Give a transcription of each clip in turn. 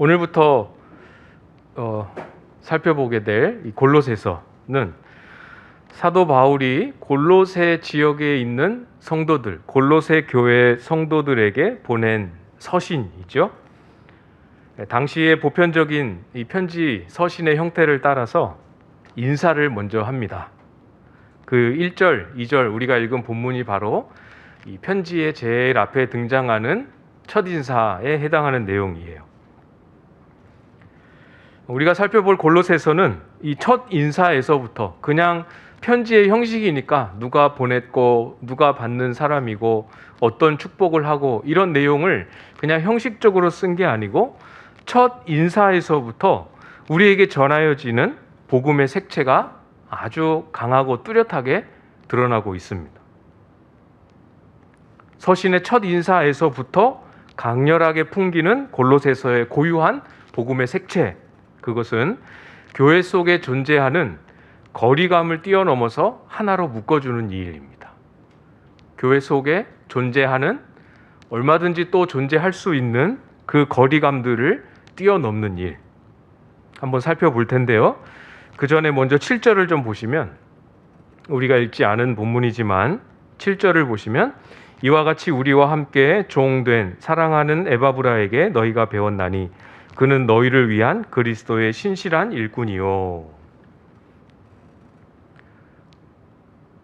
오늘부터 살펴보게 될 이 골로새서는 사도 바울이 골로새 지역에 있는 성도들, 골로새 교회 성도들에게 보낸 서신이죠. 당시의 보편적인 이 편지 서신의 형태를 따라서 인사를 먼저 합니다. 그 1절, 2절 우리가 읽은 본문이 바로 이 편지의 제일 앞에 등장하는 첫 인사에 해당하는 내용이에요. 우리가 살펴볼 골로새서는 이 첫 인사에서부터 그냥 편지의 형식이니까 누가 보냈고 누가 받는 사람이고 어떤 축복을 하고 이런 내용을 그냥 형식적으로 쓴 게 아니고 첫 인사에서부터 우리에게 전하여지는 복음의 색채가 아주 강하고 뚜렷하게 드러나고 있습니다. 서신의 첫 인사에서부터 강렬하게 풍기는 골로새서의 고유한 복음의 색채, 그것은 교회 속에 존재하는 거리감을 뛰어넘어서 하나로 묶어주는 일입니다. 교회 속에 존재하는 얼마든지 또 존재할 수 있는 그 거리감들을 뛰어넘는 일 한번 살펴볼 텐데요. 그 전에 먼저 7절을 좀 보시면, 우리가 읽지 않은 본문이지만 7절을 보시면 이와 같이 우리와 함께 종된 사랑하는 에바브라에게 너희가 배웠나니 그는 너희를 위한 그리스도의 신실한 일꾼이요.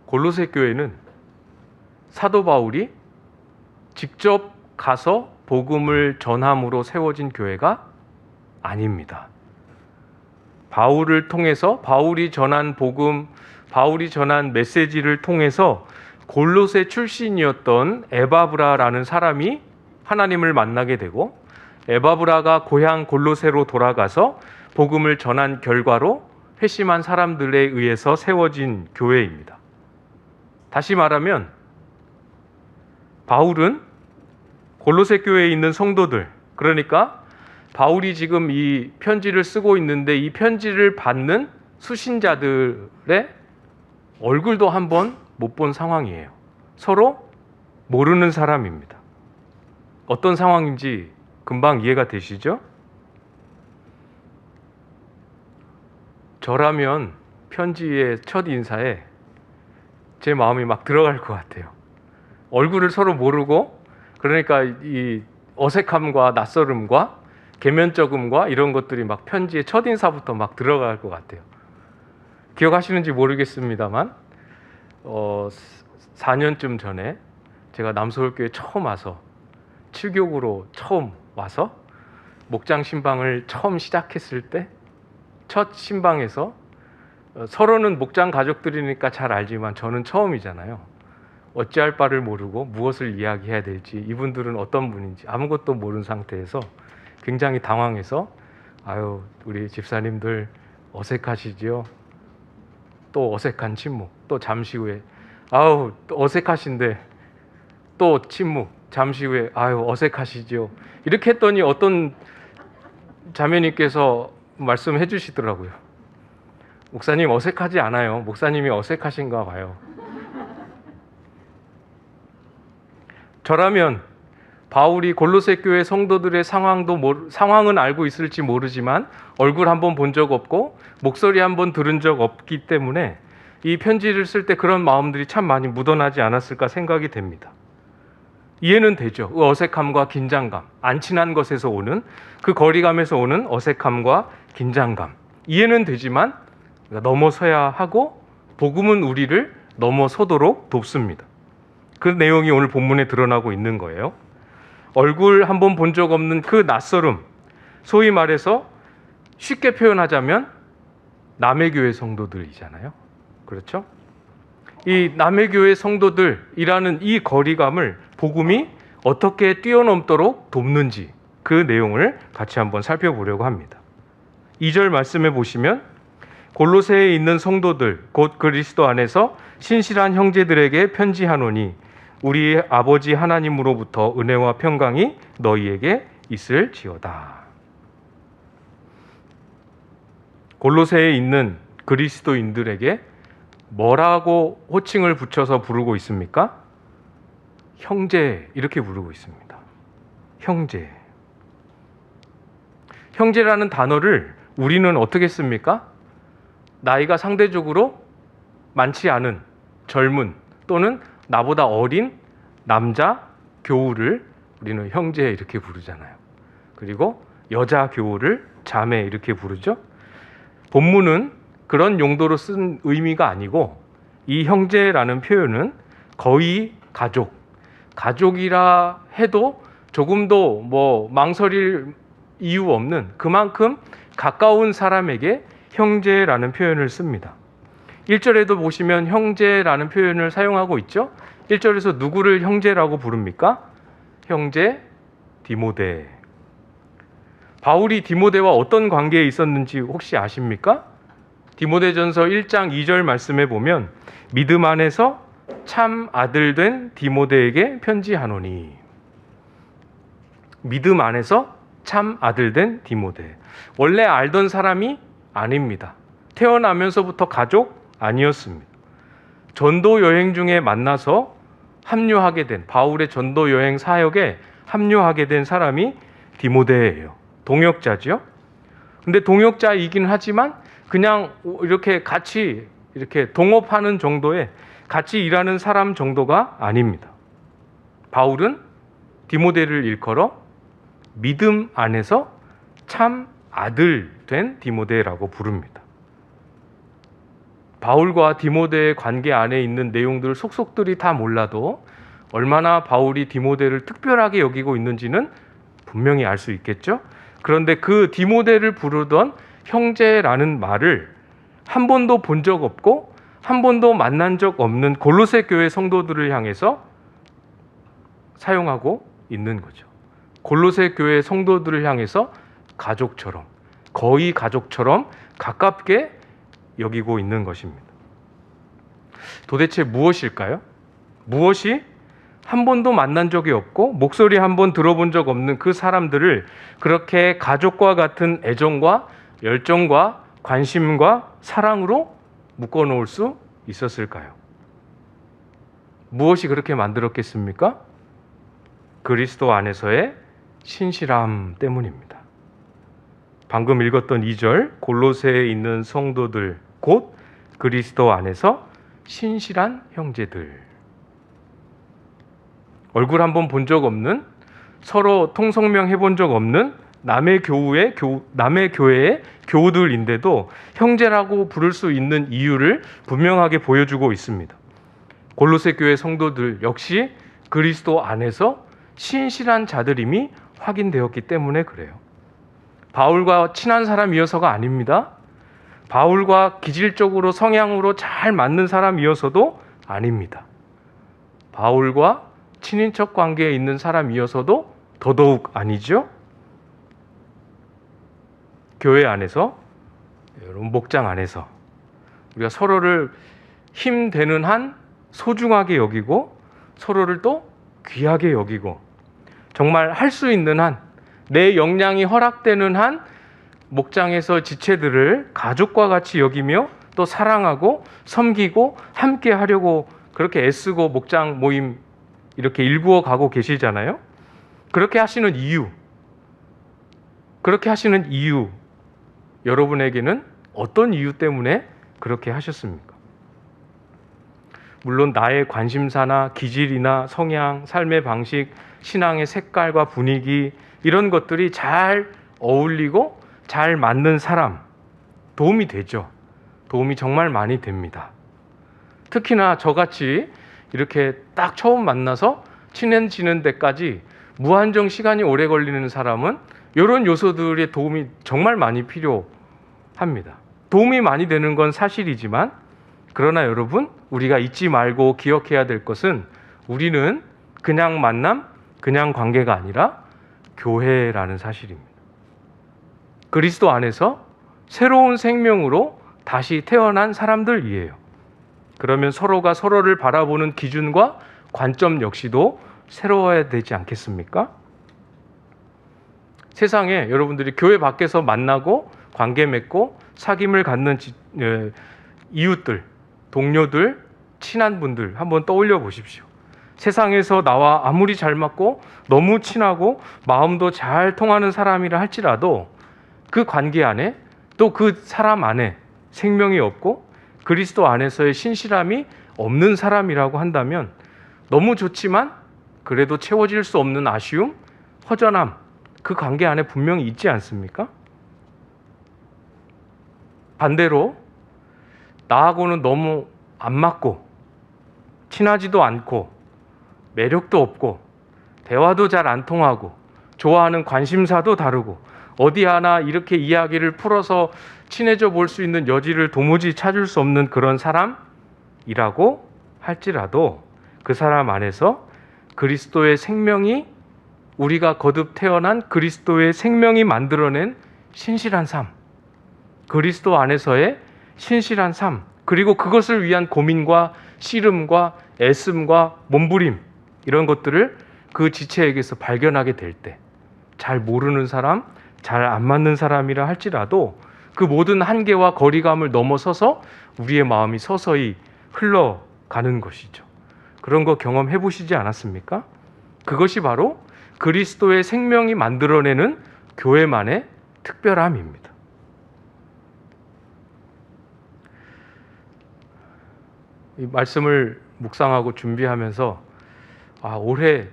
골로새 교회는 사도 바울이 직접 가서 복음을 전함으로 세워진 교회가 아닙니다. 바울을 통해서 바울이 전한 복음, 바울이 전한 메시지를 통해서 골로새 출신이었던 에바브라라는 사람이 하나님을 만나게 되고 에바브라가 고향 골로새로 돌아가서 복음을 전한 결과로 회심한 사람들에 의해서 세워진 교회입니다. 다시 말하면 바울은 골로새 교회에 있는 성도들, 그러니까 바울이 지금 이 편지를 쓰고 있는데 이 편지를 받는 수신자들의 얼굴도 한번 못 본 상황이에요. 서로 모르는 사람입니다. 어떤 상황인지 금방 이해가 되시죠? 저라면 편지의 첫 인사에 제 마음이 막 들어갈 것 같아요. 얼굴을 서로 모르고, 그러니까 이 어색함과 낯설음과 계면적음과 이런 것들이 막 편지의 첫 인사부터 막 들어갈 것 같아요. 기억하시는지 모르겠습니다만 4년쯤 전에 제가 남서울교회 처음 와서, 칠교구로 처음 와서 목장 신방을 처음 시작했을 때 첫 신방에서 서로는 목장 가족들이니까 잘 알지만 저는 처음이잖아요. 어찌할 바를 모르고 무엇을 이야기해야 될지, 이분들은 어떤 분인지 아무것도 모르는 상태에서 굉장히 당황해서 아유, 우리 집사님들 어색하시지요? 또 어색한 침묵. 또 잠시 후에 아우, 또 어색하신데 또 침묵. 잠시 후에 아유, 어색하시죠? 이렇게 했더니 어떤 자매님께서 말씀해 주시더라고요. 목사님 어색하지 않아요. 목사님이 어색하신가 봐요. 저라면 바울이 골로새 교회 성도들의 상황은 알고 있을지 모르지만 얼굴 한번 본 적 없고 목소리 한번 들은 적 없기 때문에 이 편지를 쓸 때 그런 마음들이 참 많이 묻어나지 않았을까 생각이 됩니다. 이해는 되죠. 그 어색함과 긴장감, 안 친한 것에서 오는 그 거리감에서 오는 어색함과 긴장감, 이해는 되지만 넘어서야 하고 복음은 우리를 넘어서도록 돕습니다. 그 내용이 오늘 본문에 드러나고 있는 거예요. 얼굴 한번 본 적 없는 그 낯설음, 소위 말해서 쉽게 표현하자면 남의 교회 성도들이잖아요. 그렇죠? 이 남의 교회 성도들이라는 이 거리감을 복음이 어떻게 뛰어넘도록 돕는지 그 내용을 같이 한번 살펴보려고 합니다. 2절 말씀해 보시면 골로새에 있는 성도들 곧 그리스도 안에서 신실한 형제들에게 편지하노니 우리 아버지 하나님으로부터 은혜와 평강이 너희에게 있을지어다. 골로새에 있는 그리스도인들에게 뭐라고 호칭을 붙여서 부르고 있습니까? 형제, 이렇게 부르고 있습니다. 형제. 형제라는 단어를 우리는 어떻게 씁니까? 나이가 상대적으로 많지 않은 젊은 또는 나보다 어린 남자 교우를 우리는 형제 이렇게 부르잖아요. 그리고 여자 교우를 자매 이렇게 부르죠. 본문은 그런 용도로 쓴 의미가 아니고 이 형제라는 표현은 거의 가족이라 해도 조금도 망설일 이유 없는 그만큼 가까운 사람에게 형제라는 표현을 씁니다. 1절에도 보시면 형제라는 표현을 사용하고 있죠. 1절에서 누구를 형제라고 부릅니까? 형제 디모데. 바울이 디모데와 어떤 관계에 있었는지 혹시 아십니까? 디모데전서 1장 2절 말씀에 보면 믿음 안에서 참 아들 된 디모데에게 편지하노니. 믿음 안에서 참 아들 된 디모데. 원래 알던 사람이 아닙니다. 태어나면서부터 가족 아니었습니다. 전도 여행 중에 만나서 합류하게 된, 바울의 전도 여행 사역에 합류하게 된 사람이 디모데예요. 동역자죠. 근데 동역자이긴 하지만 그냥 이렇게 같이 이렇게 동업하는 정도의 같이 일하는 사람 정도가 아닙니다. 바울은 디모데를 일컬어 믿음 안에서 참 아들 된 디모데라고 부릅니다. 바울과 디모데의 관계 안에 있는 내용들 속속들이 다 몰라도 얼마나 바울이 디모데를 특별하게 여기고 있는지는 분명히 알 수 있겠죠. 그런데 그 디모데를 부르던 형제라는 말을 한 번도 본 적 없고 한 번도 만난 적 없는 골로새 교회 성도들을 향해서 사용하고 있는 거죠. 골로새 교회 성도들을 향해서 가족처럼, 거의 가족처럼 가깝게 여기고 있는 것입니다. 도대체 무엇일까요? 무엇이 한 번도 만난 적이 없고 목소리 한 번 들어본 적 없는 그 사람들을 그렇게 가족과 같은 애정과 열정과 관심과 사랑으로 묶어놓을 수 있었을까요? 무엇이 그렇게 만들었겠습니까? 그리스도 안에서의 신실함 때문입니다. 방금 읽었던 2절 골로새에 있는 성도들 곧 그리스도 안에서 신실한 형제들. 얼굴 한번 본 적 없는, 서로 통성명 해본 적 없는 남의 교회의 교우들인데도 형제라고 부를 수 있는 이유를 분명하게 보여주고 있습니다. 골로새 교회 성도들 역시 그리스도 안에서 신실한 자들임이 확인되었기 때문에 그래요. 바울과 친한 사람이어서가 아닙니다. 바울과 기질적으로 성향으로 잘 맞는 사람이어서도 아닙니다. 바울과 친인척 관계에 있는 사람이어서도 더더욱 아니죠. 교회 안에서, 여러분 목장 안에서 우리가 서로를 힘되는 한 소중하게 여기고 서로를 또 귀하게 여기고 정말 할 수 있는 한, 내 역량이 허락되는 한 목장에서 지체들을 가족과 같이 여기며 또 사랑하고 섬기고 함께 하려고 그렇게 애쓰고 목장 모임 이렇게 일구어 가고 계시잖아요. 그렇게 하시는 이유, 여러분에게는 어떤 이유 때문에 그렇게 하셨습니까? 물론 나의 관심사나 기질이나 성향, 삶의 방식, 신앙의 색깔과 분위기 이런 것들이 잘 어울리고 잘 맞는 사람 도움이 되죠. 도움이 정말 많이 됩니다. 특히나 저같이 이렇게 딱 처음 만나서 친해지는 데까지 무한정 시간이 오래 걸리는 사람은 이런 요소들의 도움이 정말 많이 필요합니다. 도움이 많이 되는 건 사실이지만 그러나 여러분, 우리가 잊지 말고 기억해야 될 것은 우리는 그냥 만남, 그냥 관계가 아니라 교회라는 사실입니다. 그리스도 안에서 새로운 생명으로 다시 태어난 사람들이에요. 그러면 서로가 서로를 바라보는 기준과 관점 역시도 새로워야 되지 않겠습니까? 세상에 여러분들이 교회 밖에서 만나고 관계 맺고 사귐을 갖는 이웃들, 동료들, 친한 분들 한번 떠올려 보십시오. 세상에서 나와 아무리 잘 맞고 너무 친하고 마음도 잘 통하는 사람이라 할지라도 그 관계 안에 또 그 사람 안에 생명이 없고 그리스도 안에서의 신실함이 없는 사람이라고 한다면 너무 좋지만 그래도 채워질 수 없는 아쉬움, 허전함, 그 관계 안에 분명히 있지 않습니까? 반대로 나하고는 너무 안 맞고 친하지도 않고 매력도 없고 대화도 잘 안 통하고 좋아하는 관심사도 다르고 어디 하나 이렇게 이야기를 풀어서 친해져 볼 수 있는 여지를 도무지 찾을 수 없는 그런 사람이라고 할지라도 그 사람 안에서 그리스도의 생명이 우리가 거듭 태어난 그리스도의 생명이 만들어낸 신실한 삶, 그리스도 안에서의 신실한 삶, 그리고 그것을 위한 고민과 씨름과 애씀과 몸부림 이런 것들을 그 지체에게서 발견하게 될 때 잘 모르는 사람, 잘 안 맞는 사람이라 할지라도 그 모든 한계와 거리감을 넘어서서 우리의 마음이 서서히 흘러가는 것이죠. 그런 거 경험해 보시지 않았습니까? 그것이 바로 그리스도의 생명이 만들어내는 교회만의 특별함입니다. 이 말씀을 묵상하고 준비하면서 올해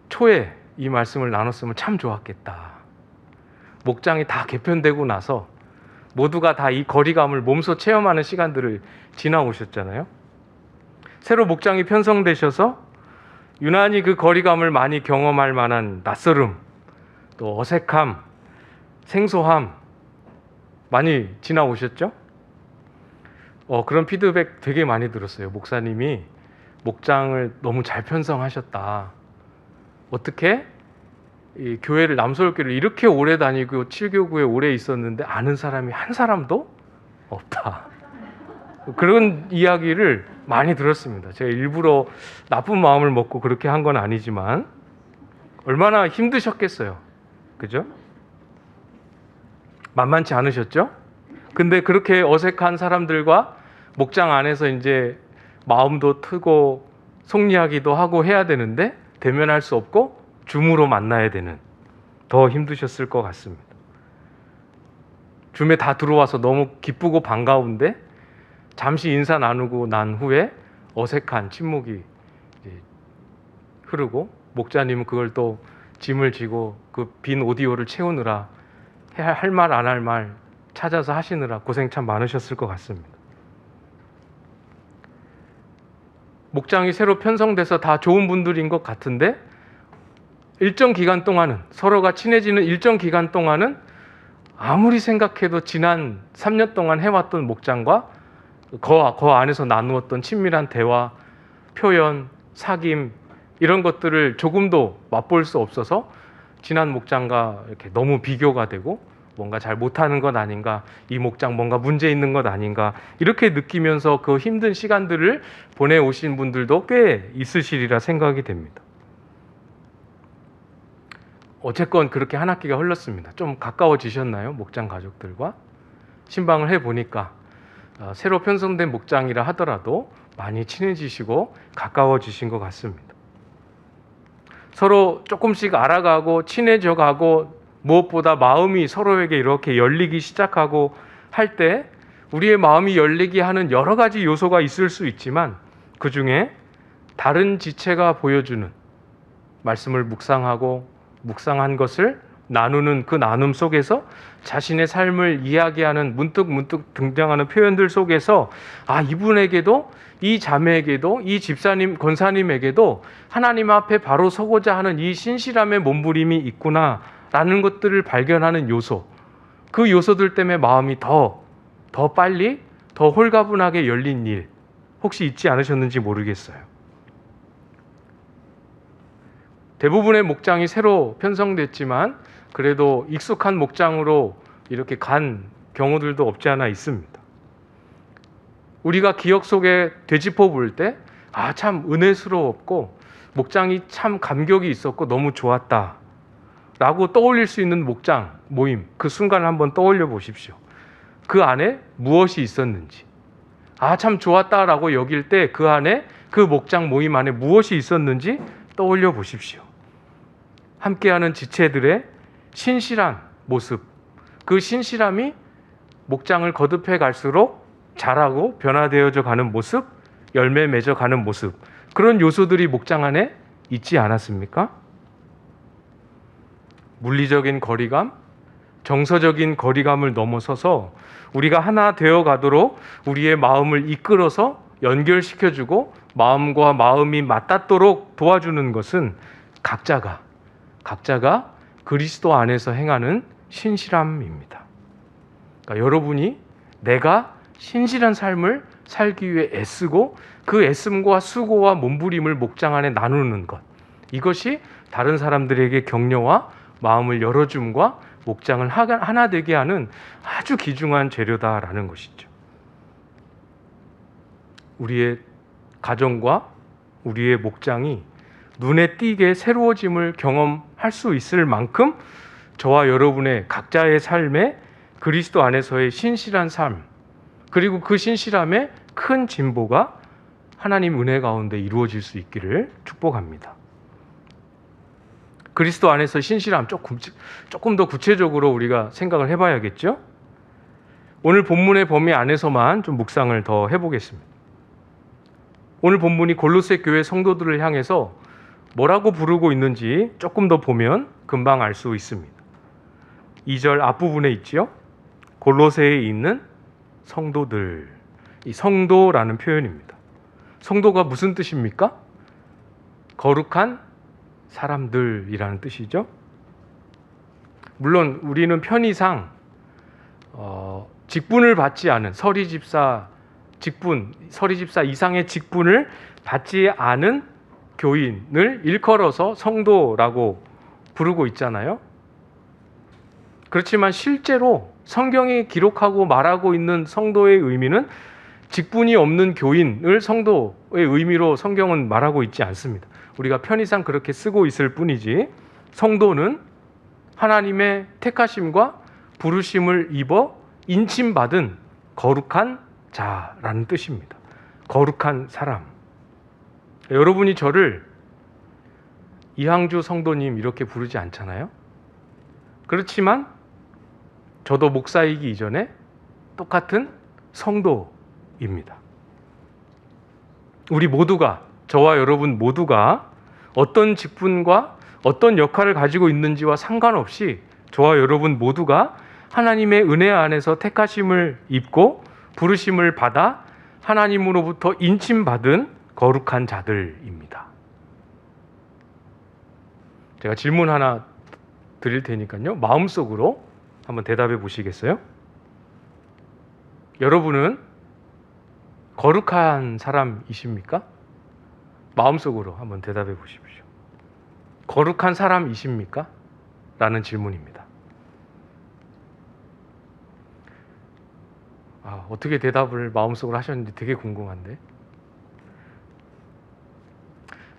초에 이 말씀을 나눴으면 참 좋았겠다. 목장이 다 개편되고 나서 모두가 다 이 거리감을 몸소 체험하는 시간들을 지나오셨잖아요. 새로 목장이 편성되셔서 유난히 그 거리감을 많이 경험할 만한 낯설음, 또 어색함, 생소함 많이 지나오셨죠? 그런 피드백 되게 많이 들었어요. 목사님이 목장을 너무 잘 편성하셨다. 어떻게 이 교회를 남서울교를 이렇게 오래 다니고 7교구에 오래 있었는데 아는 사람이 한 사람도 없다. 그런 이야기를 많이 들었습니다. 제가 일부러 나쁜 마음을 먹고 그렇게 한 건 아니지만 얼마나 힘드셨겠어요. 그죠? 만만치 않으셨죠? 근데 그렇게 어색한 사람들과 목장 안에서 이제 마음도 트고 속 이야기도 하고 해야 되는데 대면할 수 없고 줌으로 만나야 되는 더 힘드셨을 것 같습니다. 줌에 다 들어와서 너무 기쁘고 반가운데 잠시 인사 나누고 난 후에 어색한 침묵이 흐르고 목자님은 그걸 또 짐을 지고 그 빈 오디오를 채우느라 할 말 안 할 말 찾아서 하시느라 고생 참 많으셨을 것 같습니다. 목장이 새로 편성돼서 다 좋은 분들인 것 같은데 일정 기간 동안은 서로가 친해지는 일정 기간 동안은 아무리 생각해도 지난 3년 동안 해왔던 목장과 그 안에서 나누었던 친밀한 대화, 표현, 사귐 이런 것들을 조금도 맛볼 수 없어서 지난 목장과 이렇게 너무 비교가 되고 뭔가 잘 못하는 것 아닌가, 이 목장 뭔가 문제 있는 것 아닌가 이렇게 느끼면서 그 힘든 시간들을 보내오신 분들도 꽤 있으시리라 생각이 됩니다. 어쨌건 그렇게 한 학기가 흘렀습니다. 좀 가까워지셨나요? 목장 가족들과? 신방을 해보니까 새로 편성된 목장이라 하더라도 많이 친해지시고 가까워지신 것 같습니다. 서로 조금씩 알아가고 친해져가고 무엇보다 마음이 서로에게 이렇게 열리기 시작하고 할 때 우리의 마음이 열리게 하는 여러 가지 요소가 있을 수 있지만 그 중에 다른 지체가 보여주는 말씀을 묵상한 것을 나누는 그 나눔 속에서 자신의 삶을 이야기하는 문득 등장하는 표현들 속에서 이분에게도 이 자매에게도 이 집사님 권사님에게도 하나님 앞에 바로 서고자 하는 이 신실함의 몸부림이 있구나라는 것들을 발견하는 요소, 그 요소들 때문에 마음이 더 빨리 더 홀가분하게 열린 일 혹시 있지 않으셨는지 모르겠어요. 대부분의 목장이 새로 편성됐지만 그래도 익숙한 목장으로 이렇게 간 경우들도 없지 않아 있습니다. 우리가 기억 속에 되짚어 볼 때 참 은혜스러웠고 목장이 참 감격이 있었고 너무 좋았다 라고 떠올릴 수 있는 목장 모임, 그 순간을 한번 떠올려 보십시오. 그 안에 무엇이 있었는지, 참 좋았다라고 여길 때 그 안에, 그 목장 모임 안에 무엇이 있었는지 떠올려 보십시오. 함께하는 지체들의 신실한 모습, 그 신실함이 목장을 거듭해 갈수록 자라고 변화되어져 가는 모습, 열매 맺어 가는 모습, 그런 요소들이 목장 안에 있지 않았습니까? 물리적인 거리감, 정서적인 거리감을 넘어서서 우리가 하나 되어 가도록 우리의 마음을 이끌어서 연결시켜주고 마음과 마음이 맞닿도록 도와주는 것은 각자가 그리스도 안에서 행하는 신실함입니다. 그러니까 여러분이 내가 신실한 삶을 살기 위해 애쓰고 그 애씀과 수고와 몸부림을 목장 안에 나누는 것, 이것이 다른 사람들에게 격려와 마음을 열어줌과 목장을 하나 되게 하는 아주 귀중한 재료다라는 것이죠. 우리의 가정과 우리의 목장이 눈에 띄게 새로워짐을 경험할 수 있을 만큼 저와 여러분의 각자의 삶에 그리스도 안에서의 신실한 삶, 그리고 그 신실함의 큰 진보가 하나님 은혜 가운데 이루어질 수 있기를 축복합니다. 그리스도 안에서 신실함 조금 더 구체적으로 우리가 생각을 해봐야겠죠? 오늘 본문의 범위 안에서만 좀 묵상을 더 해보겠습니다. 오늘 본문이 골로새 교회 성도들을 향해서 뭐라고 부르고 있는지 조금 더 보면 금방 알 수 있습니다. 2절 앞부분에 있죠. 골로새에 있는 성도들. 이 성도라는 표현입니다. 성도가 무슨 뜻입니까? 거룩한 사람들이라는 뜻이죠. 물론 우리는 편의상 직분을 받지 않은 서리 집사 이상의 직분을 받지 않은 교인을 일컬어서 성도라고 부르고 있잖아요. 그렇지만 실제로 성경이 기록하고 말하고 있는 성도의 의미는 직분이 없는 교인을 성도의 의미로 성경은 말하고 있지 않습니다. 우리가 편의상 그렇게 쓰고 있을 뿐이지, 성도는 하나님의 택하심과 부르심을 입어 인침받은 거룩한 자라는 뜻입니다. 거룩한 사람. 여러분이 저를 이항주 성도님 이렇게 부르지 않잖아요. 그렇지만 저도 목사이기 이전에 똑같은 성도입니다. 우리 모두가, 저와 여러분 모두가 어떤 직분과 어떤 역할을 가지고 있는지와 상관없이 저와 여러분 모두가 하나님의 은혜 안에서 택하심을 입고 부르심을 받아 하나님으로부터 인침받은 거룩한 자들입니다. 제가 질문 하나 드릴 테니까요. 마음속으로 한번 대답해 보시겠어요? 여러분은 거룩한 사람이십니까? 마음속으로 한번 대답해 보십시오. 거룩한 사람이십니까? 라는 질문입니다. 어떻게 대답을 마음속으로 하셨는지 되게 궁금한데.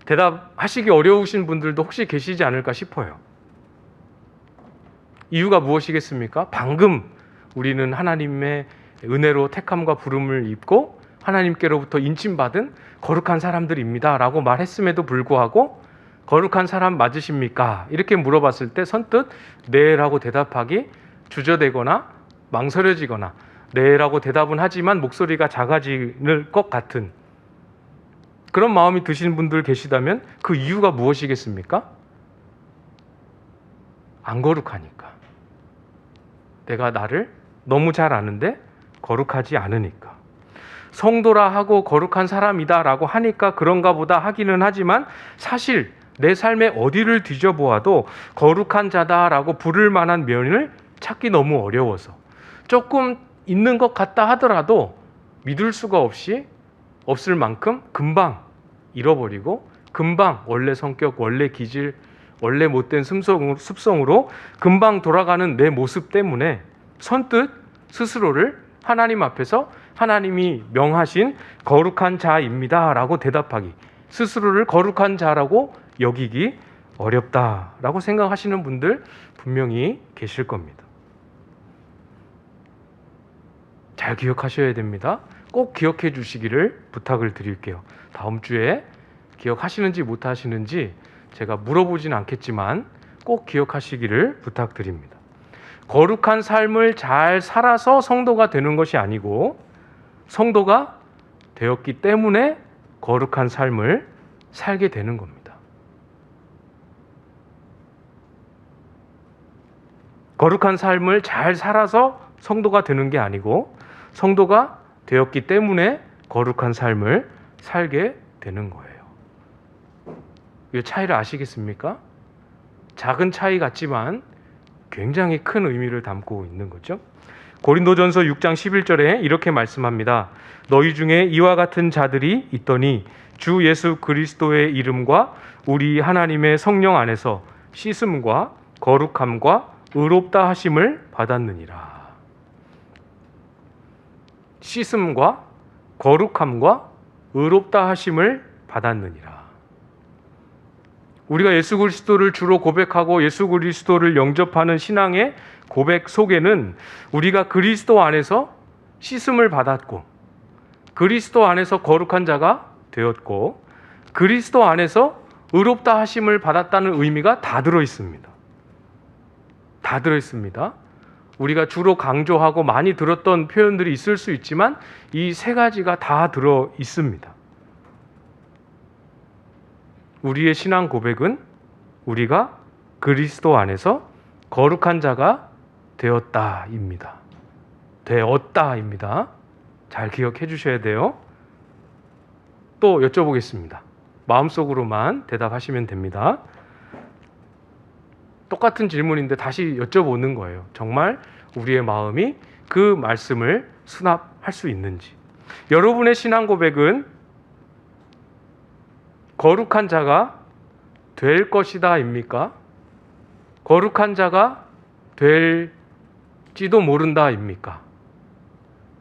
대답하시기 어려우신 분들도 혹시 계시지 않을까 싶어요. 이유가 무엇이겠습니까? 방금 우리는 하나님의 은혜로 택함과 부름을 입고 하나님께로부터 인침받은 거룩한 사람들입니다 라고 말했음에도 불구하고 거룩한 사람 맞으십니까? 이렇게 물어봤을 때 선뜻 네 라고 대답하기 주저되거나 망설여지거나 네 라고 대답은 하지만 목소리가 작아질 것 같은 그런 마음이 드시는 분들 계시다면 그 이유가 무엇이겠습니까? 안 거룩하니까. 내가 나를 너무 잘 아는데 거룩하지 않으니까. 성도라 하고 거룩한 사람이다 라고 하니까 그런가 보다 하기는 하지만 사실 내 삶의 어디를 뒤져보아도 거룩한 자다라고 부를 만한 면을 찾기 너무 어려워서 조금 있는 것 같다 하더라도 믿을 수가 없을 만큼 금방 잃어버리고 금방 원래 성격, 원래 기질, 원래 못된 습성으로 금방 돌아가는 내 모습 때문에 선뜻 스스로를 하나님 앞에서 하나님이 명하신 거룩한 자입니다 라고 대답하기, 스스로를 거룩한 자라고 여기기 어렵다라고 생각하시는 분들 분명히 계실 겁니다. 잘 기억하셔야 됩니다. 꼭 기억해 주시기를 부탁을 드릴게요. 다음 주에 기억하시는지 못하시는지 제가 물어보진 않겠지만 꼭 기억하시기를 부탁드립니다. 거룩한 삶을 잘 살아서 성도가 되는 것이 아니고 성도가 되었기 때문에 거룩한 삶을 살게 되는 겁니다. 거룩한 삶을 잘 살아서 성도가 되는 게 아니고 성도가 되었기 때문에 거룩한 삶을 살게 되는 거예요. 이 차이를 아시겠습니까? 작은 차이 같지만 굉장히 큰 의미를 담고 있는 거죠. 고린도전서 6장 11절에 이렇게 말씀합니다. 너희 중에 이와 같은 자들이 있더니 주 예수 그리스도의 이름과 우리 하나님의 성령 안에서 씻음과 거룩함과 의롭다 하심을 받았느니라. 씻음과 거룩함과 의롭다 하심을 받았느니라. 우리가 예수 그리스도를 주로 고백하고 예수 그리스도를 영접하는 신앙의 고백 속에는 우리가 그리스도 안에서 씻음을 받았고 그리스도 안에서 거룩한 자가 되었고 그리스도 안에서 의롭다 하심을 받았다는 의미가 다 들어 있습니다. 다 들어 있습니다. 우리가 주로 강조하고 많이 들었던 표현들이 있을 수 있지만 이 세 가지가 다 들어 있습니다. 우리의 신앙 고백은 우리가 그리스도 안에서 거룩한 자가 되었다입니다. 되었다입니다. 잘 기억해 주셔야 돼요. 또 여쭤보겠습니다. 마음속으로만 대답하시면 됩니다. 똑같은 질문인데 다시 여쭤보는 거예요. 정말 우리의 마음이 그 말씀을 수납할 수 있는지. 여러분의 신앙 고백은 거룩한 자가 될 것이다입니까? 거룩한 자가 될지도 모른다입니까?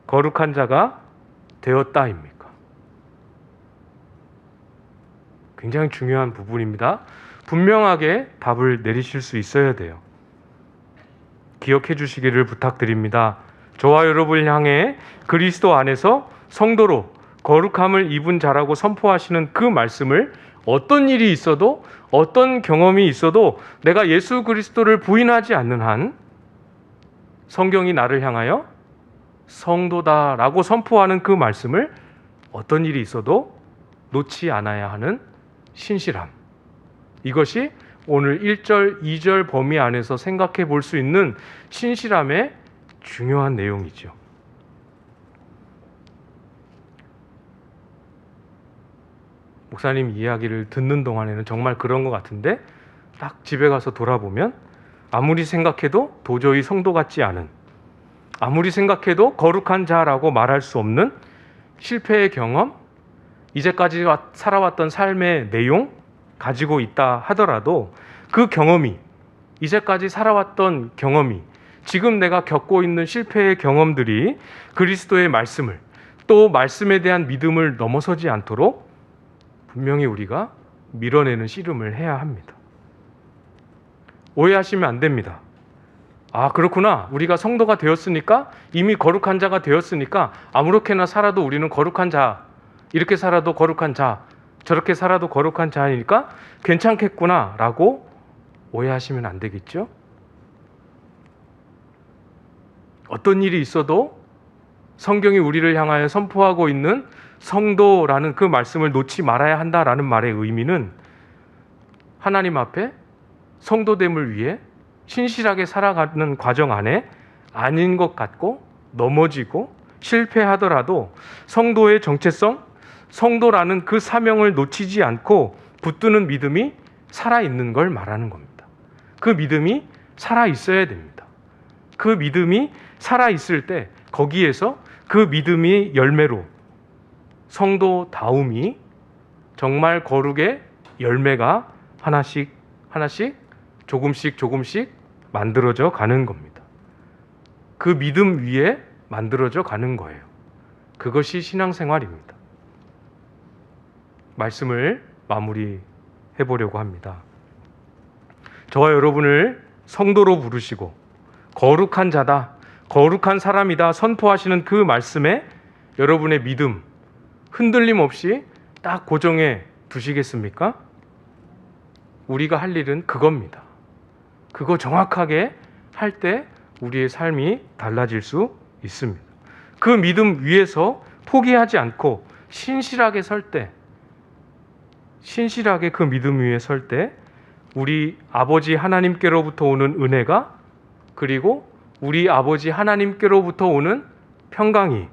거룩한 자가 되었다입니까? 굉장히 중요한 부분입니다. 분명하게 답을 내리실 수 있어야 돼요. 기억해 주시기를 부탁드립니다. 저와 여러분을 향해 그리스도 안에서 성도로 거룩함을 입은 자라고 선포하시는 그 말씀을 어떤 일이 있어도 어떤 경험이 있어도 내가 예수 그리스도를 부인하지 않는 한 성경이 나를 향하여 성도다라고 선포하는 그 말씀을 어떤 일이 있어도 놓지 않아야 하는 신실함. 이것이 오늘 1절, 2절 범위 안에서 생각해 볼 수 있는 신실함의 중요한 내용이죠. 목사님 이야기를 듣는 동안에는 정말 그런 것 같은데 딱 집에 가서 돌아보면 아무리 생각해도 도저히 성도 같지 않은, 아무리 생각해도 거룩한 자라고 말할 수 없는 실패의 경험, 이제까지 살아왔던 삶의 내용 가지고 있다 하더라도 그 경험이, 이제까지 살아왔던 경험이, 지금 내가 겪고 있는 실패의 경험들이 그리스도의 말씀을, 또 말씀에 대한 믿음을 넘어서지 않도록 분명히 우리가 밀어내는 씨름을 해야 합니다. 오해하시면 안 됩니다. 아, 그렇구나. 우리가 성도가 되었으니까, 이미 거룩한 자가 되었으니까 아무렇게나 살아도 우리는 거룩한 자, 이렇게 살아도 거룩한 자, 저렇게 살아도 거룩한 자니까 괜찮겠구나 라고 오해하시면 안 되겠죠? 어떤 일이 있어도 성경이 우리를 향하여 선포하고 있는 성도라는 그 말씀을 놓지 말아야 한다라는 말의 의미는 하나님 앞에 성도됨을 위해 신실하게 살아가는 과정 안에 아닌 것 같고 넘어지고 실패하더라도 성도의 정체성, 성도라는 그 사명을 놓치지 않고 붙드는 믿음이 살아있는 걸 말하는 겁니다. 그 믿음이 살아있어야 됩니다. 그 믿음이 살아있을 때 거기에서 그 믿음이 열매로 성도다움이 정말 거룩의 열매가 하나씩 조금씩 만들어져 가는 겁니다. 그 믿음 위에 만들어져 가는 거예요. 그것이 신앙생활입니다. 말씀을 마무리해 보려고 합니다. 저와 여러분을 성도로 부르시고 거룩한 자다, 거룩한 사람이다 선포하시는 그 말씀에 여러분의 믿음 흔들림 없이 딱 고정해 두시겠습니까? 우리가 할 일은 그겁니다. 그거 정확하게 할 때 우리의 삶이 달라질 수 있습니다. 그 믿음 위에서 포기하지 않고 신실하게 그 믿음 위에 설 때 우리 아버지 하나님께로부터 오는 은혜가, 그리고 우리 아버지 하나님께로부터 오는 평강이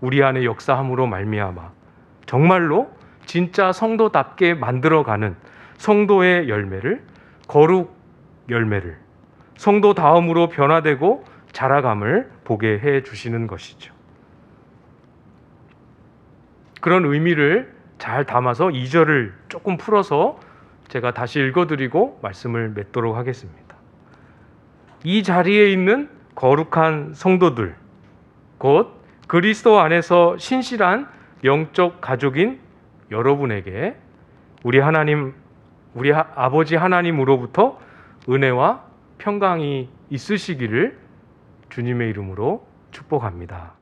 우리 안에 역사함으로 말미암아 정말로 진짜 성도답게 만들어가는 성도의 열매를, 거룩 열매를, 성도다움으로 변화되고 자라감을 보게 해 주시는 것이죠. 그런 의미를 잘 담아서 2절을 조금 풀어서 제가 다시 읽어드리고 말씀을 맺도록 하겠습니다. 이 자리에 있는 거룩한 성도들, 곧 그리스도 안에서 신실한 영적 가족인 여러분에게 우리 아버지 하나님으로부터 은혜와 평강이 있으시기를 주님의 이름으로 축복합니다.